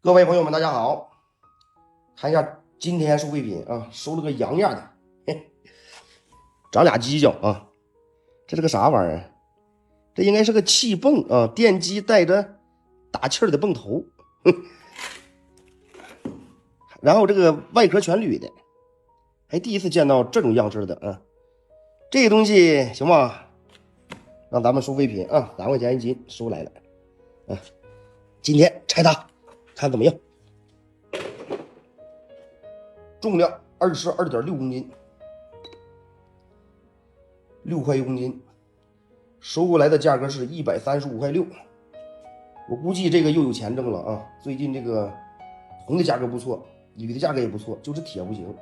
各位朋友们，大家好！看一下今天收废品啊，收了个洋样的，嘿，长俩犄角啊，这是个啥玩意儿？这应该是个气泵啊，电机带着打气儿的泵头，然后这个外壳全铝的，还第一次见到这种样式的啊。这个东西行吧？让咱们收废品啊，2块钱1斤收来了，啊，今天拆它，看怎么样？重量22.6公斤，6块1公斤，收过来的价格是135.6块。我估计这个又有钱挣了啊！最近这个铜的价格不错，铝的价格也不错，就是铁不行。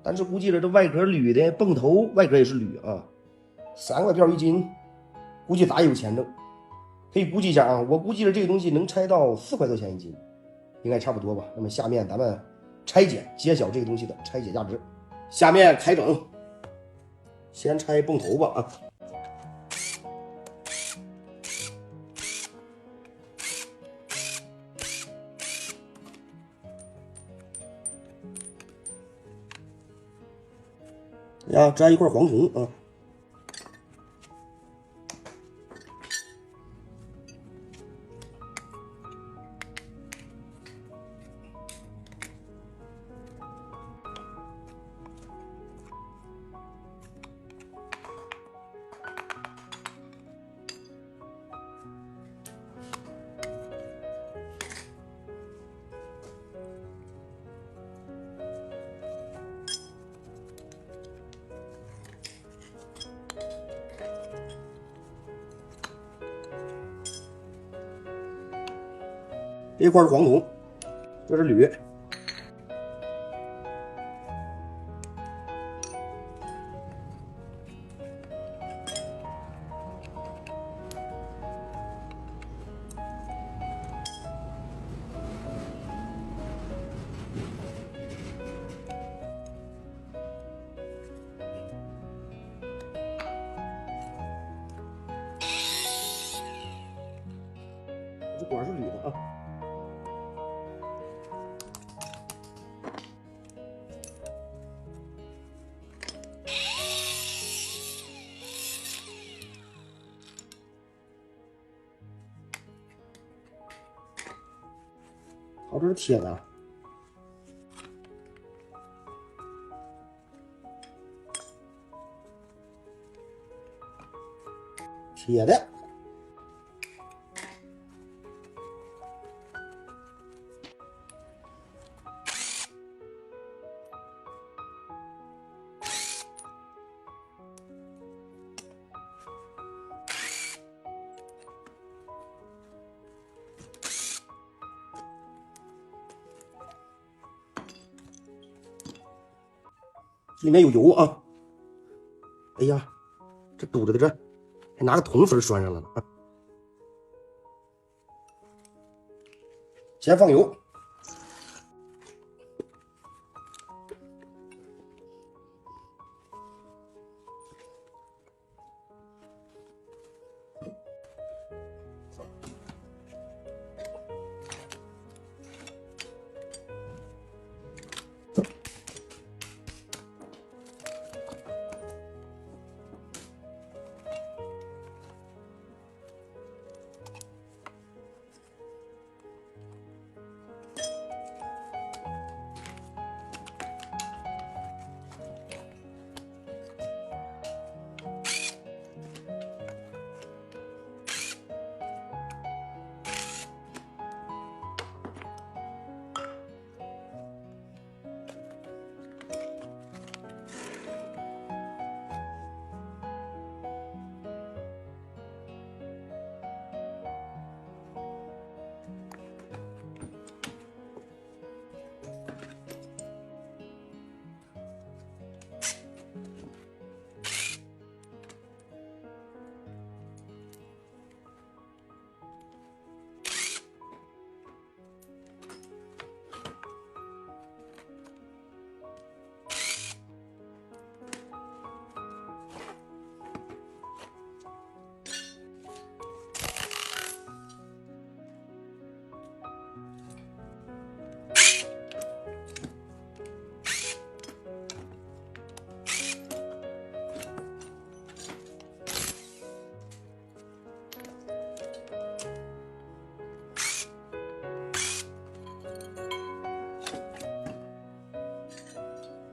但是估计着这外壳铝的泵头外壳也是铝啊，3块票1斤，估计咋也有钱挣。可以估计一下啊，我估计着这个东西能拆到4块多钱1斤，应该差不多吧。那么下面咱们拆解揭晓这个东西的拆解价值。下面开整，先拆泵头吧啊。呀，粘一块黄铜啊。这块是黄铜，这是铝。这管是铝的啊。好，这是铁的，铁的。里面有油啊！哎呀，这堵着的这，还拿个铜粉拴上了呢啊！先放油，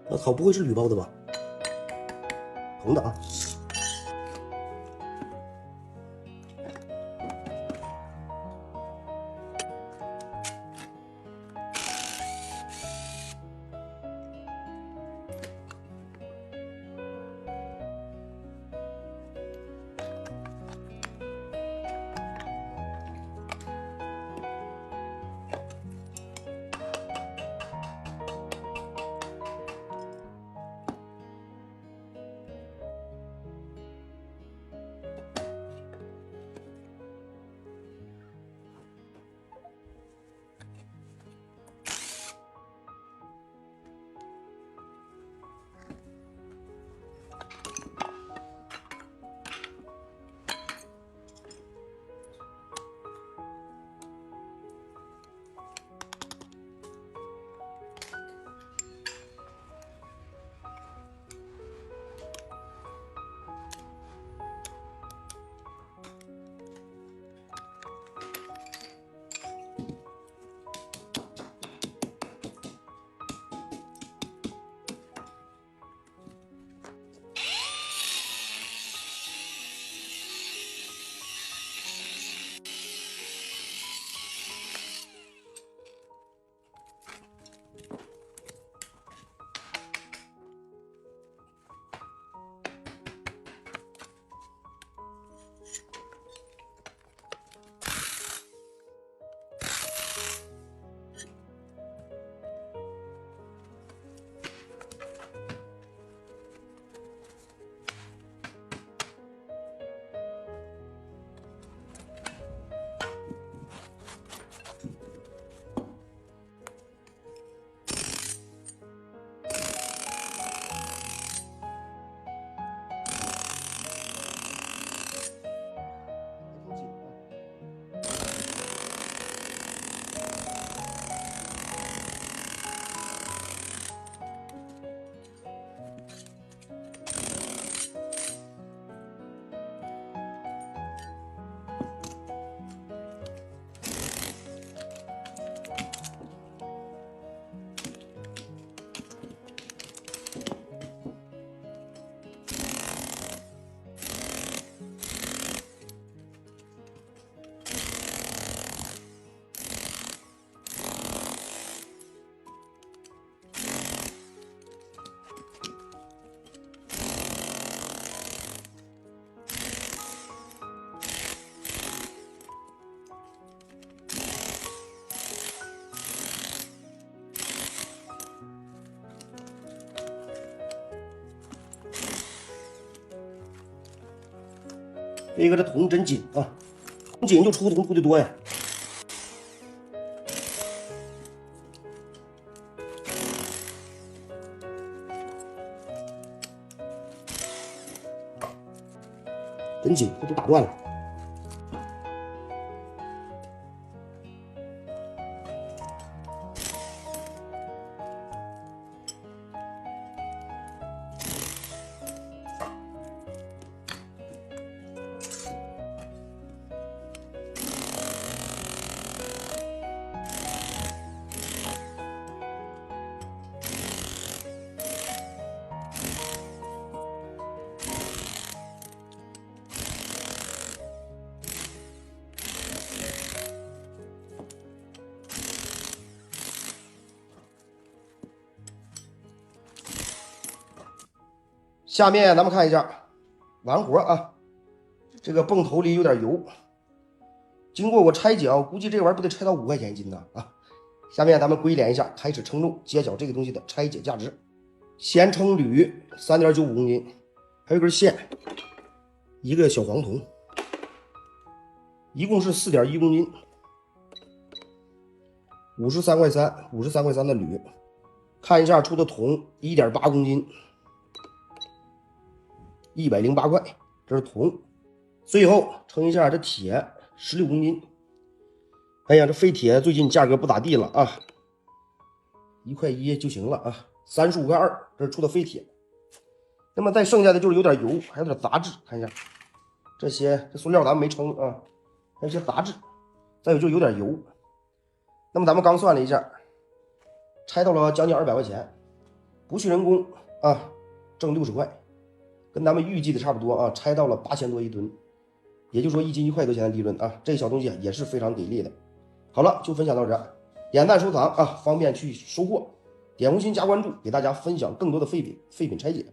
我操，不会是铝包的吧？铜的啊。这个这铜真紧啊，铜紧就出铜出的多呀。真紧，这都打断了。下面咱们看一下完活啊，这个泵头里有点油，经过我拆解啊，估计这玩意儿不得拆到5块钱一斤呢啊！下面咱们归连一下，开始称重，揭晓这个东西的拆解价值。先称铝3.95公斤，还有根线，一个小黄铜，一共是4.1公斤，53块3，53块3的铝。看一下出的铜1.8公斤。108块，这是铜。最后称一下这铁16公斤。哎呀，这废铁最近价格不咋地了啊，1块1就行了啊，35块2，这是出的废铁。那么再剩下的就是有点油，还有点杂质，看一下这塑料咱们没称啊，还有一些杂质。再有就有点油。那么咱们刚算了一下，拆到了将近200块钱。不去人工啊，挣60块，跟咱们预计的差不多啊，拆到了8000多一吨，也就是说1斤1块多钱的利润啊，这小东西也是非常给力的。好了，就分享到这，点赞收藏啊，方便去收货。点红心加关注，给大家分享更多的废品拆解。